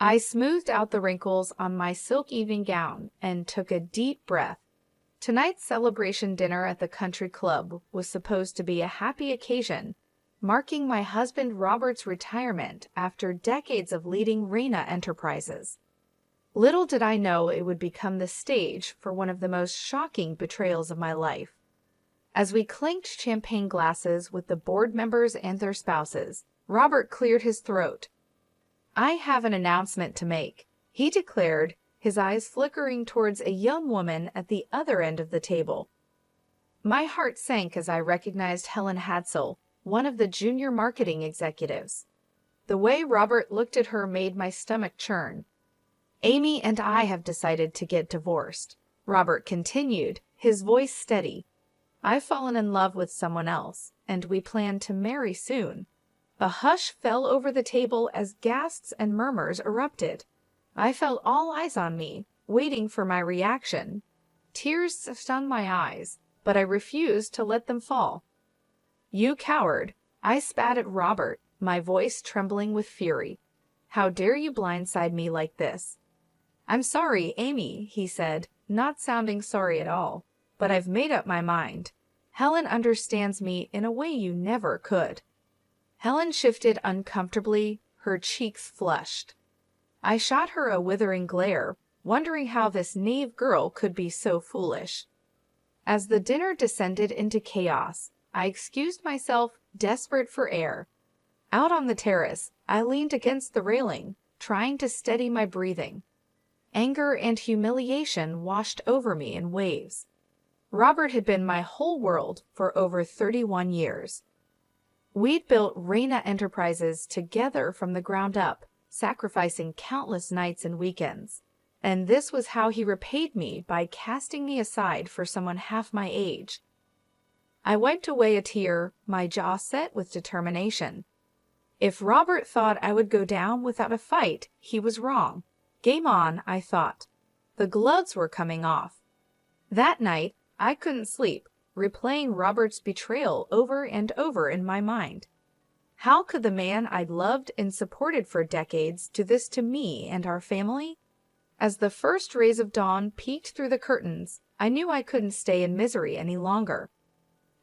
I smoothed out the wrinkles on my silk evening gown and took a deep breath. Tonight's celebration dinner at the country club was supposed to be a happy occasion, marking my husband Robert's retirement after decades of leading Reina Enterprises. Little did I know it would become the stage for one of the most shocking betrayals of my life. As we clinked champagne glasses with the board members and their spouses, Robert cleared his throat. "I have an announcement to make," he declared, his eyes flickering towards a young woman at the other end of the table. My heart sank as I recognized Helen Hadsell, one of the junior marketing executives. The way Robert looked at her made my stomach churn. "Amy and I have decided to get divorced," Robert continued, his voice steady. "I've fallen in love with someone else, and we plan to marry soon." A hush fell over the table as gasps and murmurs erupted. I felt all eyes on me, waiting for my reaction. Tears stung my eyes, but I refused to let them fall. "You coward!" I spat at Robert, my voice trembling with fury. "How dare you blindside me like this?" "I'm sorry, Amy," he said, not sounding sorry at all, "but I've made up my mind. Helen understands me in a way you never could." Helen shifted uncomfortably, her cheeks flushed. I shot her a withering glare, wondering how this naive girl could be so foolish. As the dinner descended into chaos, I excused myself, desperate for air. Out on the terrace, I leaned against the railing, trying to steady my breathing. Anger and humiliation washed over me in waves. Robert had been my whole world for over 31 years. We'd built Reina Enterprises together from the ground up, sacrificing countless nights and weekends. And this was how he repaid me by casting me aside for someone half my age. I wiped away a tear, my jaw set with determination. If Robert thought I would go down without a fight, he was wrong. Game on, I thought. The gloves were coming off. That night, I couldn't sleep, replaying Robert's betrayal over and over in my mind. How could the man I'd loved and supported for decades do this to me and our family? As the first rays of dawn peeked through the curtains, I knew I couldn't stay in misery any longer.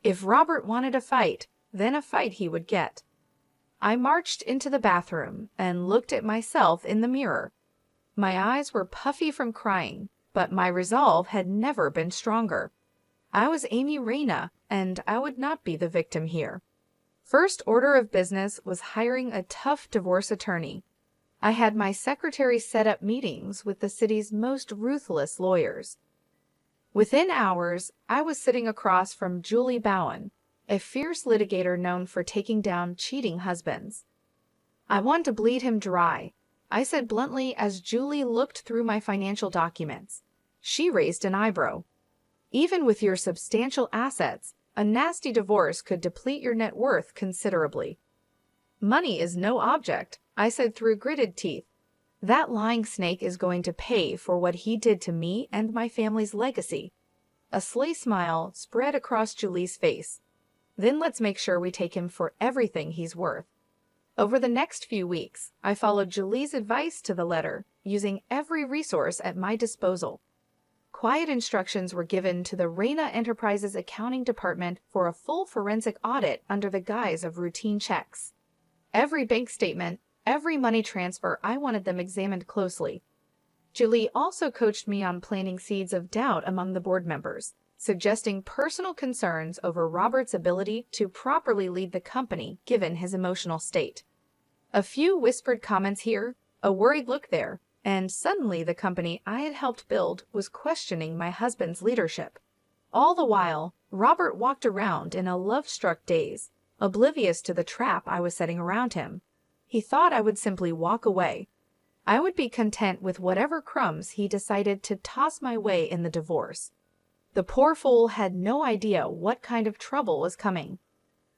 If Robert wanted a fight, then a fight he would get. I marched into the bathroom and looked at myself in the mirror. My eyes were puffy from crying, but my resolve had never been stronger. I was Amy Reina, and I would not be the victim here. First order of business was hiring a tough divorce attorney. I had my secretary set up meetings with the city's most ruthless lawyers. Within hours, I was sitting across from Julie Bowen, a fierce litigator known for taking down cheating husbands. "I want to bleed him dry," I said bluntly as Julie looked through my financial documents. She raised an eyebrow. "Even with your substantial assets, a nasty divorce could deplete your net worth considerably." "Money is no object," I said through gritted teeth. "That lying snake is going to pay for what he did to me and my family's legacy." A sly smile spread across Julie's face. "Then let's make sure we take him for everything he's worth." Over the next few weeks, I followed Julie's advice to the letter, using every resource at my disposal. Quiet instructions were given to the Reina Enterprises accounting department for a full forensic audit under the guise of routine checks. Every bank statement, every money transfer, I wanted them examined closely. Julie also coached me on planting seeds of doubt among the board members, suggesting personal concerns over Robert's ability to properly lead the company given his emotional state. A few whispered comments here, a worried look there, and suddenly the company I had helped build was questioning my husband's leadership. All the while, Robert walked around in a love-struck daze, oblivious to the trap I was setting around him. He thought I would simply walk away. I would be content with whatever crumbs he decided to toss my way in the divorce. The poor fool had no idea what kind of trouble was coming.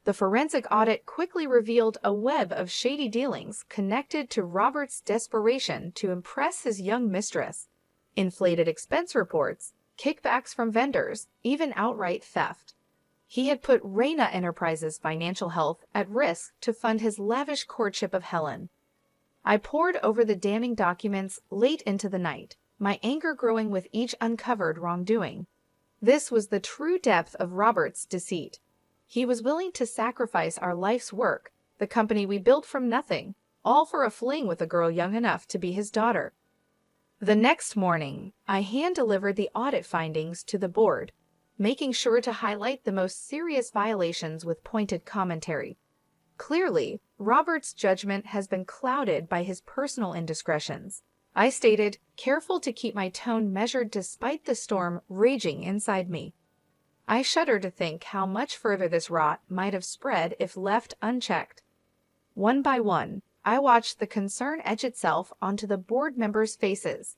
The forensic audit quickly revealed a web of shady dealings connected to Robert's desperation to impress his young mistress. Inflated expense reports, kickbacks from vendors, even outright theft. He had put Reina Enterprises' financial health at risk to fund his lavish courtship of Helen. I pored over the damning documents late into the night, my anger growing with each uncovered wrongdoing. This was the true depth of Robert's deceit. He was willing to sacrifice our life's work, the company we built from nothing, all for a fling with a girl young enough to be his daughter. The next morning, I hand-delivered the audit findings to the board, making sure to highlight the most serious violations with pointed commentary. Clearly, Robert's judgment has been clouded by his personal indiscretions. I stated, careful to keep my tone measured despite the storm raging inside me. I shudder to think how much further this rot might have spread if left unchecked. One by one, I watched the concern etch itself onto the board members' faces.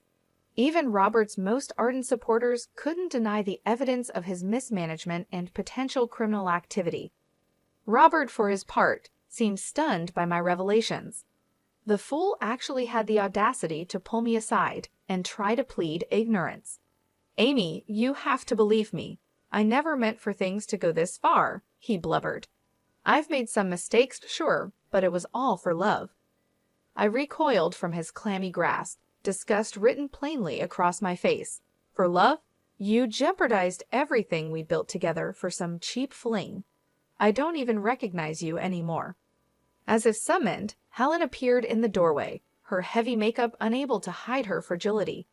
Even Robert's most ardent supporters couldn't deny the evidence of his mismanagement and potential criminal activity. Robert, for his part, seemed stunned by my revelations. The fool actually had the audacity to pull me aside and try to plead ignorance. "Amy, you have to believe me. I never meant for things to go this far," he blubbered. "I've made some mistakes, sure, but it was all for love." I recoiled from his clammy grasp, disgust written plainly across my face. "For love? You jeopardized everything we built together for some cheap fling. I don't even recognize you anymore." As if summoned, Helen appeared in the doorway, her heavy makeup unable to hide her fragility.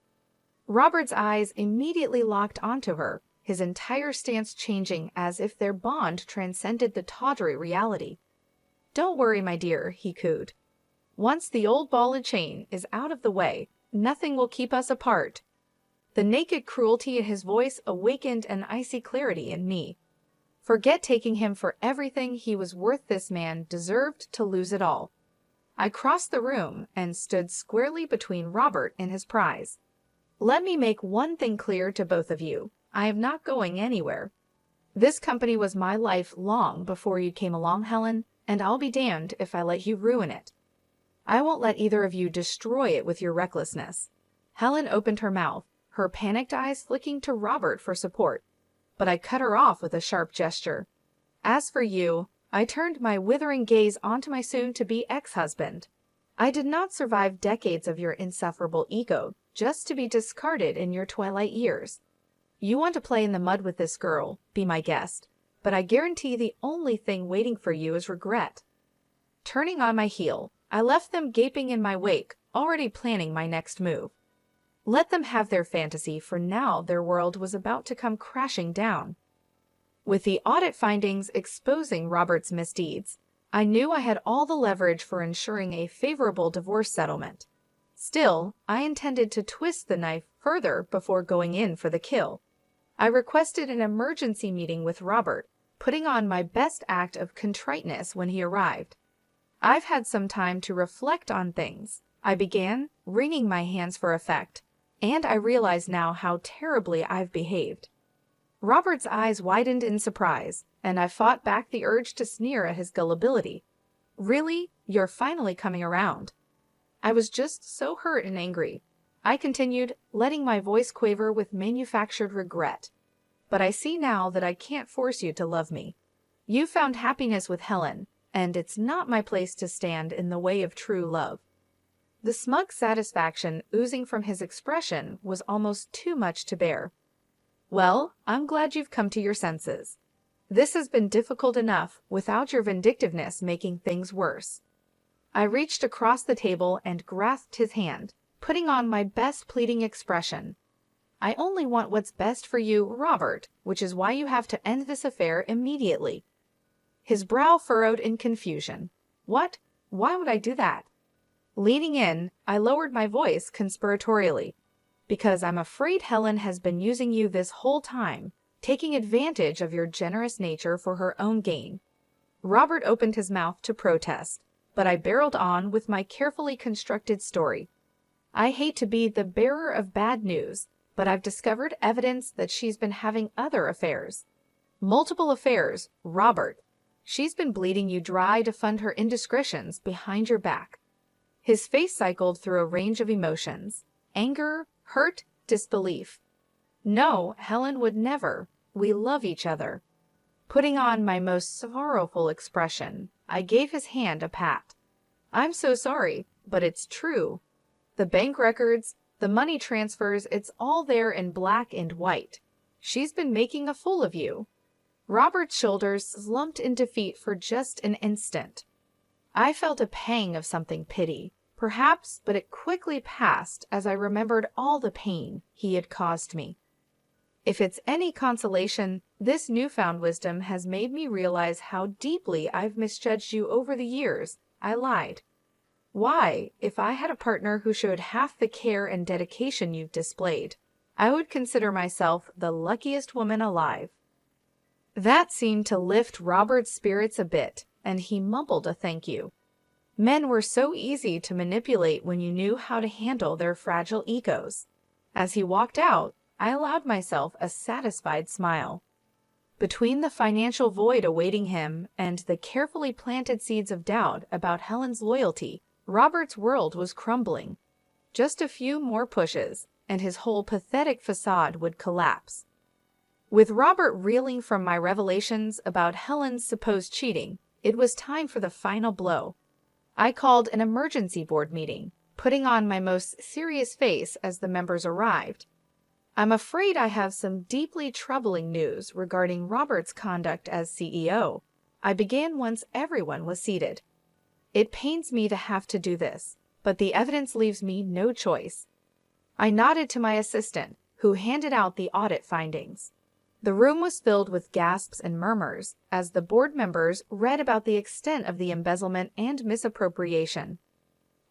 Robert's eyes immediately locked onto her, his entire stance changing as if their bond transcended the tawdry reality. "Don't worry, my dear," he cooed. "Once the old ball and chain is out of the way, nothing will keep us apart." The naked cruelty in his voice awakened an icy clarity in me. Forget taking him for everything he was worth, this man deserved to lose it all. I crossed the room and stood squarely between Robert and his prize. "Let me make one thing clear to both of you. I am not going anywhere. This company was my life long before you came along, Helen, and I'll be damned if I let you ruin it. I won't let either of you destroy it with your recklessness." Helen opened her mouth, her panicked eyes flicking to Robert for support, but I cut her off with a sharp gesture. "As for you," I turned my withering gaze onto my soon-to-be ex-husband. "I did not survive decades of your insufferable ego just to be discarded in your twilight years. You want to play in the mud with this girl, be my guest, but I guarantee the only thing waiting for you is regret." Turning on my heel, I left them gaping in my wake, already planning my next move. Let them have their fantasy, for now their world was about to come crashing down. With the audit findings exposing Robert's misdeeds, I knew I had all the leverage for ensuring a favorable divorce settlement. Still, I intended to twist the knife further before going in for the kill. I requested an emergency meeting with Robert, putting on my best act of contriteness when he arrived. "I've had some time to reflect on things," I began, wringing my hands for effect, "and I realize now how terribly I've behaved." Robert's eyes widened in surprise, and I fought back the urge to sneer at his gullibility. "Really? You're finally coming around." "I was just so hurt and angry," I continued, letting my voice quaver with manufactured regret. "But I see now that I can't force you to love me. You found happiness with Helen, and it's not my place to stand in the way of true love." The smug satisfaction oozing from his expression was almost too much to bear. "Well, I'm glad you've come to your senses. This has been difficult enough without your vindictiveness making things worse." I reached across the table and grasped his hand, putting on my best pleading expression. "I only want what's best for you, Robert, which is why you have to end this affair immediately." His brow furrowed in confusion. "What? Why would I do that?" Leaning in, I lowered my voice conspiratorially. "Because I'm afraid Helen has been using you this whole time, taking advantage of your generous nature for her own gain." Robert opened his mouth to protest, but I barreled on with my carefully constructed story. "I hate to be the bearer of bad news, but I've discovered evidence that she's been having other affairs. Multiple affairs, Robert. She's been bleeding you dry to fund her indiscretions behind your back." His face cycled through a range of emotions: anger, hurt, disbelief. "No, Helen would never. We love each other." Putting on my most sorrowful expression, I gave his hand a pat. "I'm so sorry. but it's true. The bank records, the money transfers, it's all there in black and white. She's been making a fool of you." Robert's shoulders slumped in defeat for just an instant. I felt a pang of something pity, perhaps, but it quickly passed as I remembered all the pain he had caused me. If it's any consolation, this newfound wisdom has made me realize how deeply I've misjudged you over the years. I lied. Why, if I had a partner who showed half the care and dedication you've displayed, I would consider myself the luckiest woman alive." That seemed to lift Robert's spirits a bit, and he mumbled a thank you. Men were so easy to manipulate when you knew how to handle their fragile egos. As he walked out, I allowed myself a satisfied smile. Between the financial void awaiting him and the carefully planted seeds of doubt about Helen's loyalty, Robert's world was crumbling. Just a few more pushes, and his whole pathetic facade would collapse. With Robert reeling from my revelations about Helen's supposed cheating, it was time for the final blow. I called an emergency board meeting, putting on my most serious face as the members arrived. "I'm afraid I have some deeply troubling news regarding Robert's conduct as CEO," I began once everyone was seated. "It pains me to have to do this, but the evidence leaves me no choice." I nodded to my assistant, who handed out the audit findings. The room was filled with gasps and murmurs as the board members read about the extent of the embezzlement and misappropriation.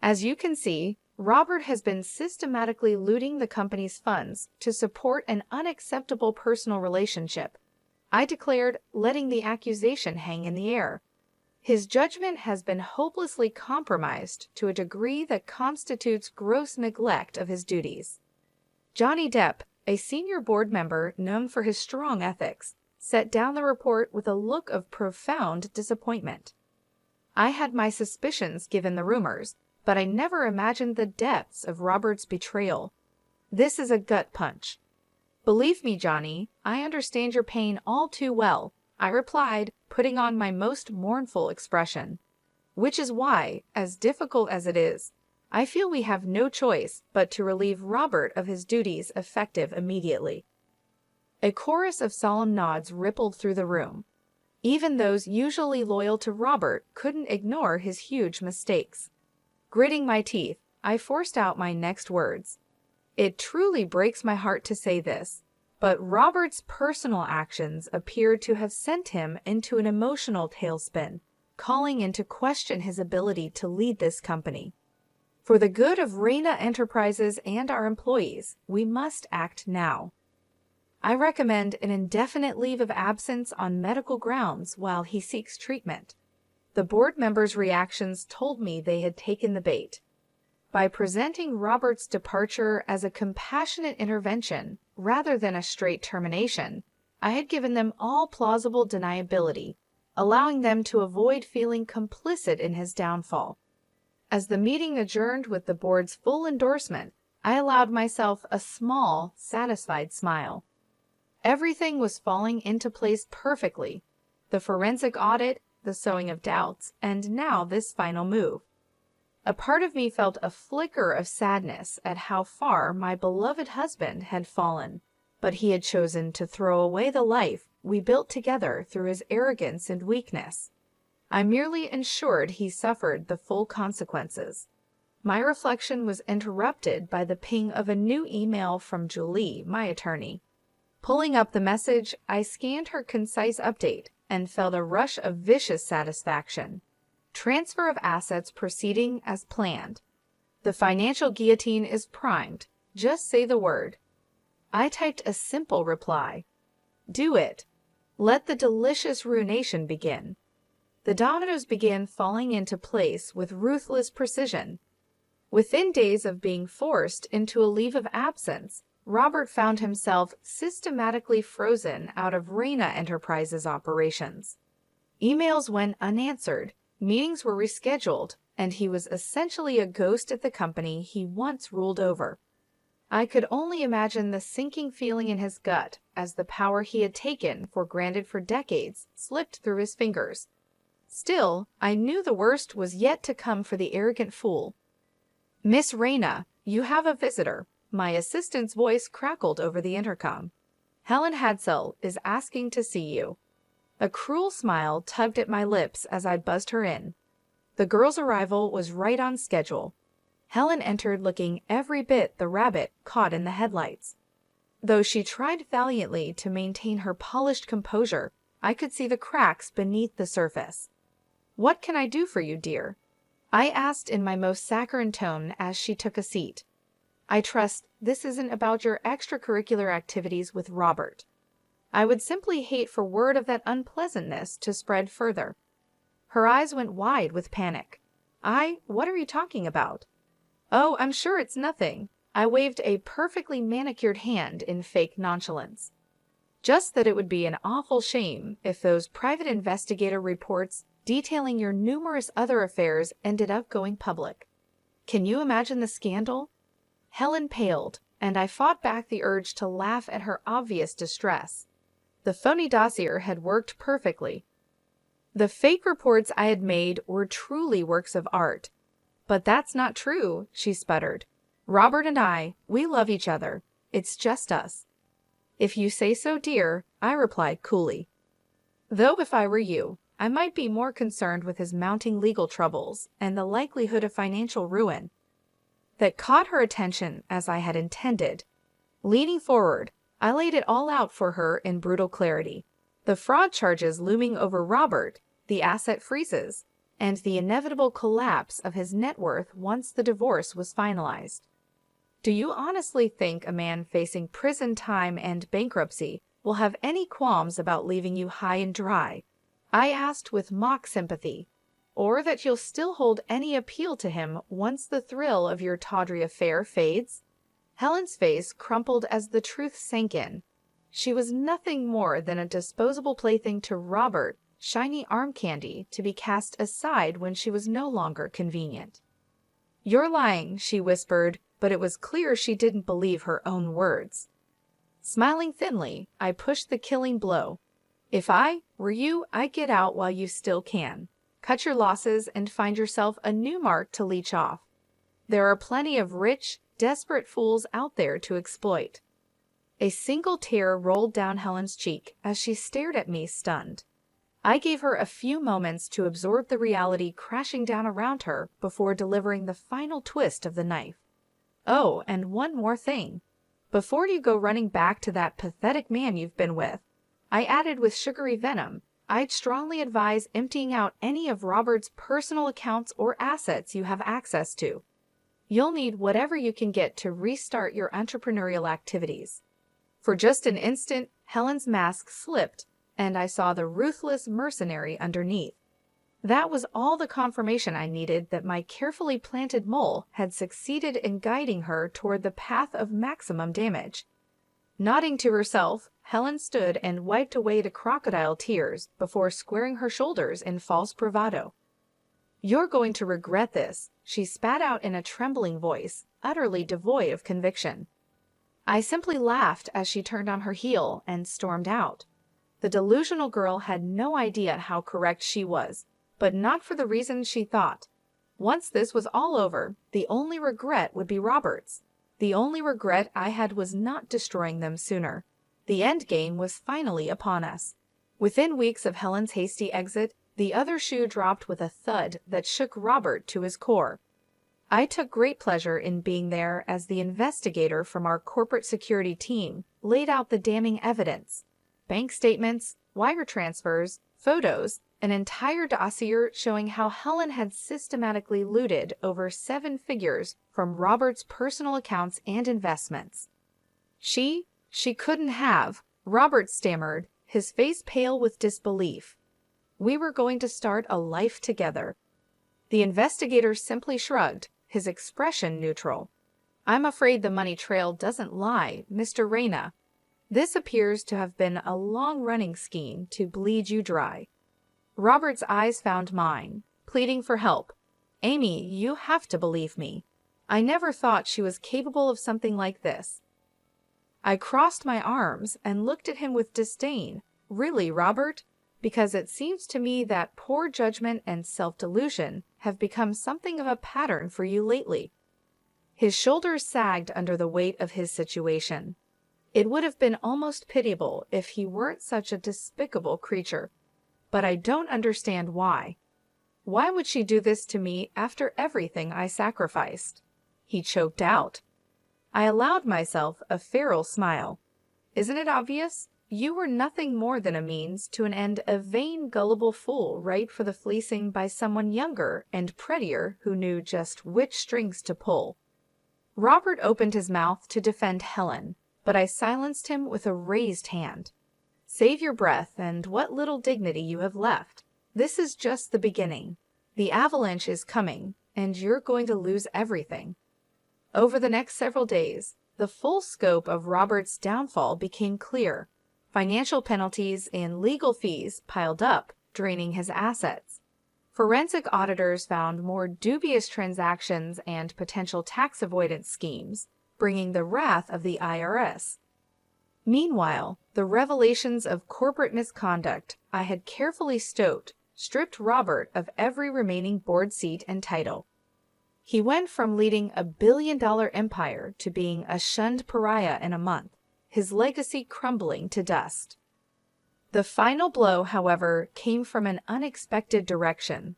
"As you can see, Robert has been systematically looting the company's funds to support an unacceptable personal relationship," I declared, letting the accusation hang in the air. "His judgment has been hopelessly compromised to a degree that constitutes gross neglect of his duties." Johnny Depp, a senior board member known for his strong ethics, set down the report with a look of profound disappointment. I had my suspicions given the rumors, but I never imagined the depths of Robert's betrayal. This is a gut punch. "Believe me, Johnny, I understand your pain all too well," I replied, putting on my most mournful expression. "Which is why, as difficult as it is, I feel we have no choice but to relieve Robert of his duties effective immediately." A chorus of solemn nods rippled through the room. Even those usually loyal to Robert couldn't ignore his huge mistakes. Gritting my teeth, I forced out my next words. "It truly breaks my heart to say this, but Robert's personal actions appear to have sent him into an emotional tailspin, calling into question his ability to lead this company. For the good of Reina Enterprises and our employees, we must act now. I recommend an indefinite leave of absence on medical grounds while he seeks treatment." The board members' reactions told me they had taken the bait. By presenting Robert's departure as a compassionate intervention rather than a straight termination, I had given them all plausible deniability, allowing them to avoid feeling complicit in his downfall. As the meeting adjourned with the board's full endorsement, I allowed myself a small, satisfied smile. Everything was falling into place perfectly. The forensic audit, the sowing of doubts, and now this final move. A part of me felt a flicker of sadness at how far my beloved husband had fallen, but he had chosen to throw away the life we built together through his arrogance and weakness. I merely ensured he suffered the full consequences. My reflection was interrupted by the ping of a new email from Julie, my attorney. Pulling up the message, I scanned her concise update and felt a rush of vicious satisfaction. Transfer of assets proceeding as planned. The financial guillotine is primed. Just say the word. I typed a simple reply. Do it. Let the delicious ruination begin. The dominoes began falling into place with ruthless precision. Within days of being forced into a leave of absence, Robert found himself systematically frozen out of Reina Enterprises operations. Emails went unanswered, meetings were rescheduled, and he was essentially a ghost at the company he once ruled over. I could only imagine the sinking feeling in his gut as the power he had taken for granted for decades slipped through his fingers. Still, I knew the worst was yet to come for the arrogant fool. Miss Reyna, you have a visitor. My assistant's voice crackled over the intercom. Helen Hadsell is asking to see you. A cruel smile tugged at my lips as I buzzed her in. The girl's arrival was right on schedule. Helen entered looking every bit the rabbit caught in the headlights. Though she tried valiantly to maintain her polished composure, I could see the cracks beneath the surface. "What can I do for you, dear?" I asked in my most saccharine tone as she took a seat. "I trust this isn't about your extracurricular activities with Robert. I would simply hate for word of that unpleasantness to spread further." Her eyes went wide with panic. What are you talking about?" "Oh, I'm sure it's nothing." I waved a perfectly manicured hand in fake nonchalance. "Just that it would be an awful shame if those private investigator reports detailing your numerous other affairs ended up going public. Can you imagine the scandal?" Helen paled, and I fought back the urge to laugh at her obvious distress. The phony dossier had worked perfectly. The fake reports I had made were truly works of art. "But that's not true," she sputtered. "Robert and I, we love each other. It's just us." "If you say so, dear," I replied coolly. Though if I were you, I might be more concerned with his mounting legal troubles and the likelihood of financial ruin. That caught her attention as I had intended. Leaning forward, I laid it all out for her in brutal clarity. The fraud charges looming over Robert, the asset freezes, and the inevitable collapse of his net worth once the divorce was finalized. "Do you honestly think a man facing prison time and bankruptcy will have any qualms about leaving you high and dry?" I asked with mock sympathy. "Or that you'll still hold any appeal to him once the thrill of your tawdry affair fades?" Helen's face crumpled as the truth sank in. She was nothing more than a disposable plaything to Robert, shiny arm candy to be cast aside when she was no longer convenient. "You're lying," she whispered, but it was clear she didn't believe her own words. Smiling thinly, I pushed the killing blow. "If I were you, I'd get out while you still can. Cut your losses and find yourself a new mark to leech off. There are plenty of rich, desperate fools out there to exploit." A single tear rolled down Helen's cheek as she stared at me stunned. I gave her a few moments to absorb the reality crashing down around her before delivering the final twist of the knife. "Oh, and one more thing. Before you go running back to that pathetic man you've been with," I added with sugary venom, "I'd strongly advise emptying out any of Robert's personal accounts or assets you have access to. You'll need whatever you can get to restart your entrepreneurial activities." For just an instant, Helen's mask slipped, and I saw the ruthless mercenary underneath. That was all the confirmation I needed that my carefully planted mole had succeeded in guiding her toward the path of maximum damage. Nodding to herself, Helen stood and wiped away the crocodile tears before squaring her shoulders in false bravado. "You're going to regret this," she spat out in a trembling voice, utterly devoid of conviction. I simply laughed as she turned on her heel and stormed out. The delusional girl had no idea how correct she was, but not for the reasons she thought. Once this was all over, the only regret would be Robert's. The only regret I had was not destroying them sooner. The end game was finally upon us. Within weeks of Helen's hasty exit, the other shoe dropped with a thud that shook Robert to his core. I took great pleasure in being there as the investigator from our corporate security team laid out the damning evidence. Bank statements, wire transfers, photos, an entire dossier showing how Helen had systematically looted over 7 figures from Robert's personal accounts and investments. She couldn't have," Robert stammered, his face pale with disbelief. "We were going to start a life together." The investigator simply shrugged, his expression neutral. "I'm afraid the money trail doesn't lie, Mr. Reyna. This appears to have been a long-running scheme to bleed you dry." Robert's eyes found mine, pleading for help. "Amy, you have to believe me. I never thought she was capable of something like this." I crossed my arms and looked at him with disdain. "Really, Robert? Because it seems to me that poor judgment and self-delusion have become something of a pattern for you lately." His shoulders sagged under the weight of his situation. It would have been almost pitiable if he weren't such a despicable creature. But I don't understand why. Why would she do this to me after everything I sacrificed? He choked out. I allowed myself a feral smile. Isn't it obvious? You were nothing more than a means to an end, a vain, gullible fool ripe for the fleecing by someone younger and prettier who knew just which strings to pull. Robert opened his mouth to defend Helen, but I silenced him with a raised hand. Save your breath and what little dignity you have left. This is just the beginning. The avalanche is coming, and you're going to lose everything. Over the next several days, the full scope of Robert's downfall became clear. Financial penalties and legal fees piled up, draining his assets. Forensic auditors found more dubious transactions and potential tax avoidance schemes, bringing the wrath of the IRS. Meanwhile, the revelations of corporate misconduct I had carefully stowed stripped Robert of every remaining board seat and title. He went from leading a billion-dollar empire to being a shunned pariah in a month, his legacy crumbling to dust. The final blow, however, came from an unexpected direction.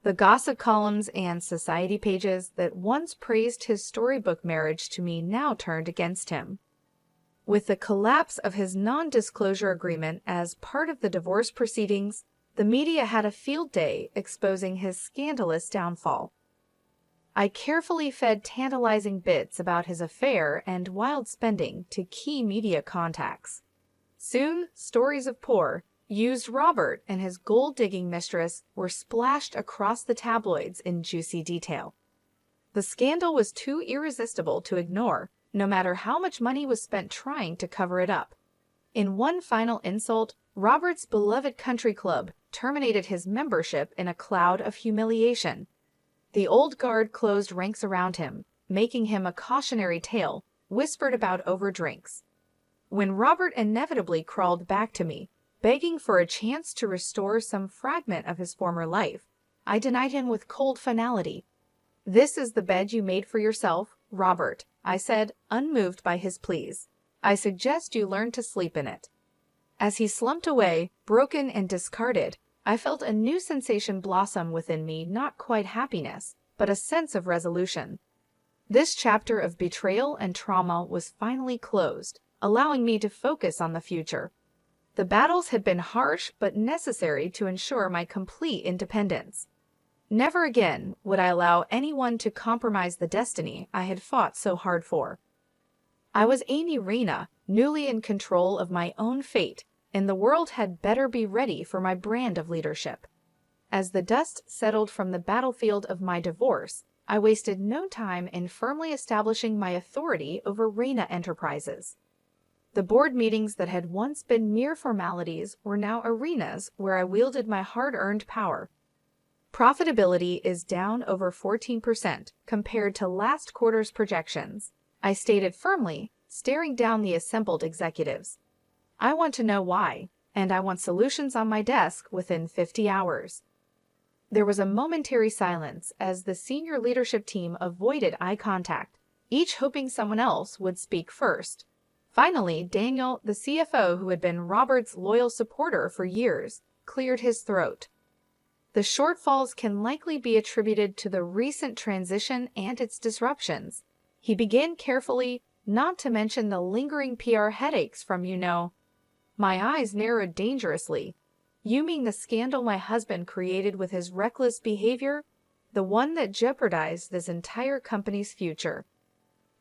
The gossip columns and society pages that once praised his storybook marriage to me now turned against him. With the collapse of his non-disclosure agreement as part of the divorce proceedings, the media had a field day exposing his scandalous downfall. I carefully fed tantalizing bits about his affair and wild spending to key media contacts. Soon, stories of poor, used Robert and his gold-digging mistress were splashed across the tabloids in juicy detail. The scandal was too irresistible to ignore, no matter how much money was spent trying to cover it up. In one final insult, Robert's beloved country club terminated his membership in a cloud of humiliation. The old guard closed ranks around him, making him a cautionary tale, whispered about over drinks. When Robert inevitably crawled back to me, begging for a chance to restore some fragment of his former life, I denied him with cold finality. "This is the bed you made for yourself, Robert," I said, unmoved by his pleas. "I suggest you learn to sleep in it." As he slumped away, broken and discarded, I felt a new sensation blossom within me, not quite happiness, but a sense of resolution. This chapter of betrayal and trauma was finally closed, allowing me to focus on the future. The battles had been harsh but necessary to ensure my complete independence. Never again would I allow anyone to compromise the destiny I had fought so hard for. I was Amy Rena, newly in control of my own fate, and the world had better be ready for my brand of leadership. As the dust settled from the battlefield of my divorce, I wasted no time in firmly establishing my authority over Rena Enterprises. The board meetings that had once been mere formalities were now arenas where I wielded my hard-earned power. Profitability is down over 14% compared to last quarter's projections, I stated firmly, staring down the assembled executives. I want to know why, and I want solutions on my desk within 50 hours. There was a momentary silence as the senior leadership team avoided eye contact, each hoping someone else would speak first. Finally, Daniel, the CFO who had been Robert's loyal supporter for years, cleared his throat. The shortfalls can likely be attributed to the recent transition and its disruptions. He began carefully, not to mention the lingering PR headaches from, My eyes narrowed dangerously. You mean the scandal my husband created with his reckless behavior? The one that jeopardized this entire company's future.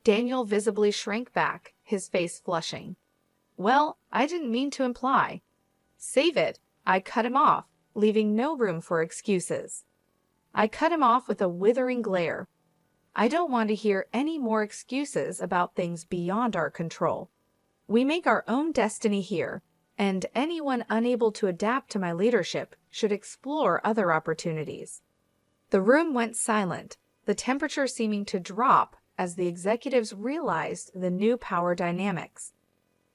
Daniel visibly shrank back, his face flushing. Well, I didn't mean to imply. Save it, I cut him off, leaving no room for excuses. I cut him off with a withering glare. I don't want to hear any more excuses about things beyond our control. We make our own destiny here, and anyone unable to adapt to my leadership should explore other opportunities. The room went silent, the temperature seeming to drop as the executives realized the new power dynamics.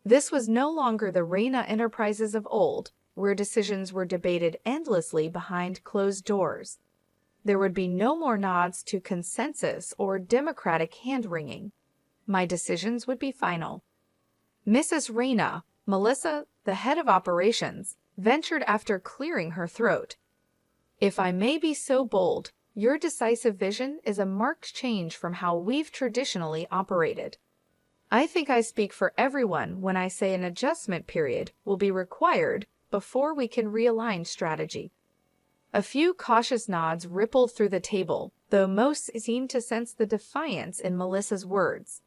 This was no longer the Rena Enterprises of old, where decisions were debated endlessly behind closed doors. There would be no more nods to consensus or democratic hand-wringing. My decisions would be final. Mrs. Reyna, Melissa, the head of operations, ventured after clearing her throat. If I may be so bold, your decisive vision is a marked change from how we've traditionally operated. I think I speak for everyone when I say an adjustment period will be required before we can realign strategy. A few cautious nods rippled through the table, though most seemed to sense the defiance in Melissa's words.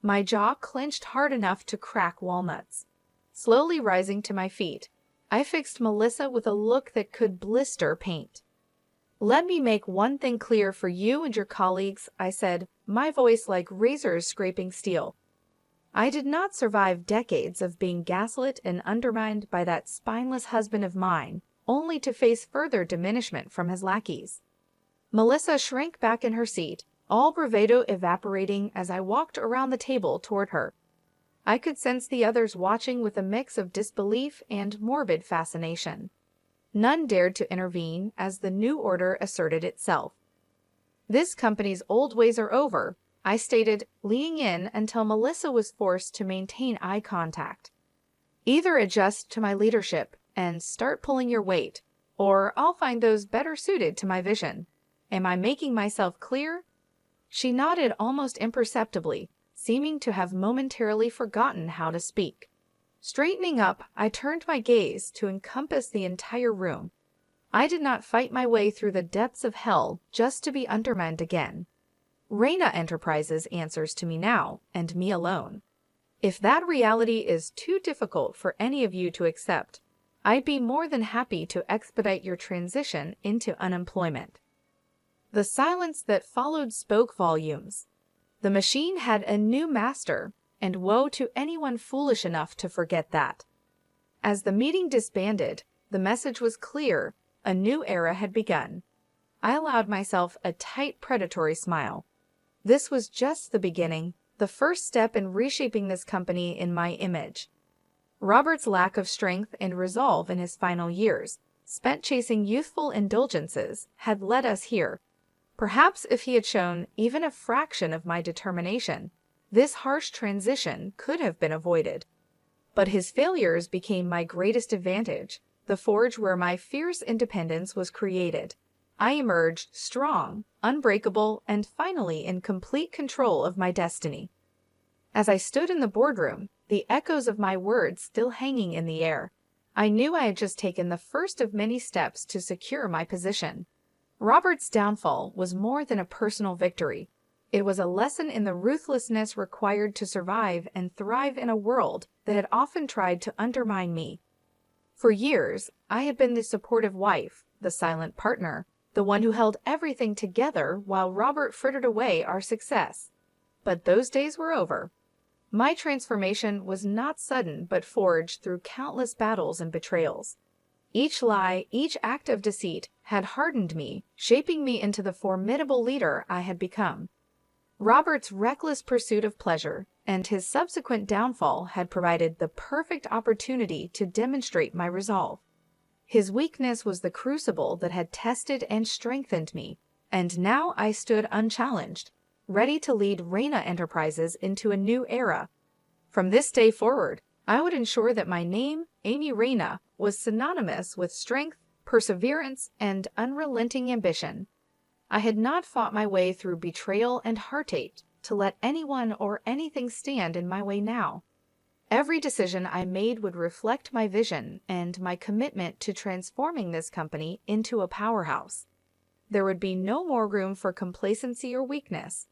My jaw clenched hard enough to crack walnuts. Slowly rising to my feet, I fixed Melissa with a look that could blister paint. "Let me make one thing clear for you and your colleagues," I said, my voice like razors scraping steel. I did not survive decades of being gaslit and undermined by that spineless husband of mine, only to face further diminishment from his lackeys. Melissa shrank back in her seat, all bravado evaporating as I walked around the table toward her. I could sense the others watching with a mix of disbelief and morbid fascination. None dared to intervene as the new order asserted itself. "This company's old ways are over," I stated, leaning in until Melissa was forced to maintain eye contact. "Either adjust to my leadership and start pulling your weight, or I'll find those better suited to my vision. Am I making myself clear?" She nodded almost imperceptibly, seeming to have momentarily forgotten how to speak. Straightening up, I turned my gaze to encompass the entire room. I did not fight my way through the depths of hell just to be undermined again. Reyna Enterprises answers to me now, and me alone. If that reality is too difficult for any of you to accept, I'd be more than happy to expedite your transition into unemployment. The silence that followed spoke volumes. The machine had a new master, and woe to anyone foolish enough to forget that. As the meeting disbanded, the message was clear: a new era had begun. I allowed myself a tight, predatory smile. This was just the beginning, the first step in reshaping this company in my image. Robert's lack of strength and resolve in his final years, spent chasing youthful indulgences, had led us here. Perhaps if he had shown even a fraction of my determination, this harsh transition could have been avoided. But his failures became my greatest advantage, the forge where my fierce independence was created. I emerged strong, unbreakable, and finally in complete control of my destiny. As I stood in the boardroom, the echoes of my words still hanging in the air, I knew I had just taken the first of many steps to secure my position. Robert's downfall was more than a personal victory. It was a lesson in the ruthlessness required to survive and thrive in a world that had often tried to undermine me. For years, I had been the supportive wife, the silent partner, the one who held everything together while Robert frittered away our success. But those days were over. My transformation was not sudden but forged through countless battles and betrayals. Each lie, each act of deceit had hardened me, shaping me into the formidable leader I had become. Robert's reckless pursuit of pleasure and his subsequent downfall had provided the perfect opportunity to demonstrate my resolve. His weakness was the crucible that had tested and strengthened me, and now I stood unchallenged, ready to lead Reyna Enterprises into a new era. From this day forward, I would ensure that my name, Amy Reyna, was synonymous with strength, perseverance, and unrelenting ambition. I had not fought my way through betrayal and heartache to let anyone or anything stand in my way now. Every decision I made would reflect my vision and my commitment to transforming this company into a powerhouse. There would be no more room for complacency or weakness.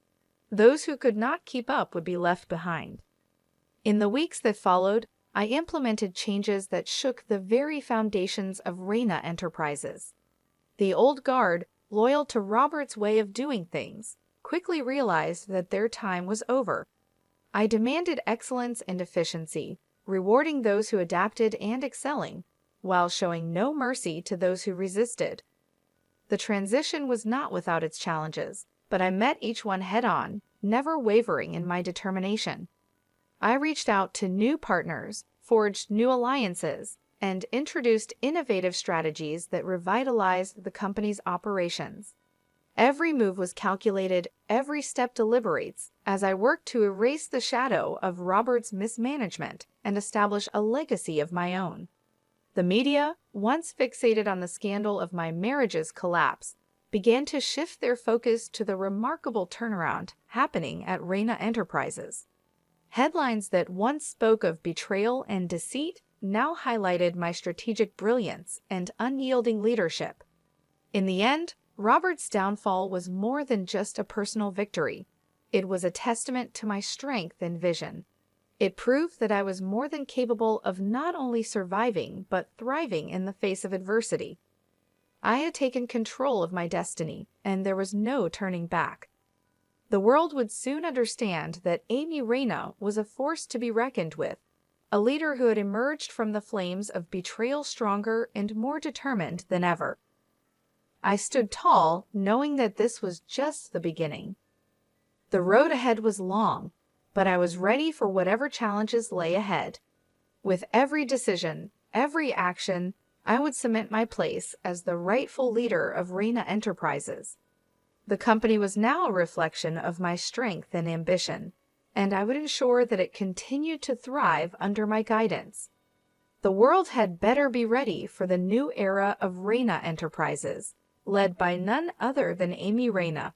Those who could not keep up would be left behind. In the weeks that followed, I implemented changes that shook the very foundations of Reyna Enterprises. The old guard, loyal to Robert's way of doing things, quickly realized that their time was over. I demanded excellence and efficiency, rewarding those who adapted and excelling, while showing no mercy to those who resisted. The transition was not without its challenges, but I met each one head-on, never wavering in my determination. I reached out to new partners, forged new alliances, and introduced innovative strategies that revitalized the company's operations. Every move was calculated, every step deliberates, as I worked to erase the shadow of Robert's mismanagement and establish a legacy of my own. The media, once fixated on the scandal of my marriage's collapse, began to shift their focus to the remarkable turnaround happening at Reina Enterprises. Headlines that once spoke of betrayal and deceit now highlighted my strategic brilliance and unyielding leadership. In the end, Robert's downfall was more than just a personal victory. It was a testament to my strength and vision. It proved that I was more than capable of not only surviving but thriving in the face of adversity. I had taken control of my destiny, and there was no turning back. The world would soon understand that Amy Reina was a force to be reckoned with, a leader who had emerged from the flames of betrayal stronger and more determined than ever. I stood tall, knowing that this was just the beginning. The road ahead was long, but I was ready for whatever challenges lay ahead. With every decision, every action, I would cement my place as the rightful leader of Reina Enterprises. The company was now a reflection of my strength and ambition, and I would ensure that it continued to thrive under my guidance. The world had better be ready for the new era of Reina Enterprises, led by none other than Amy Reina.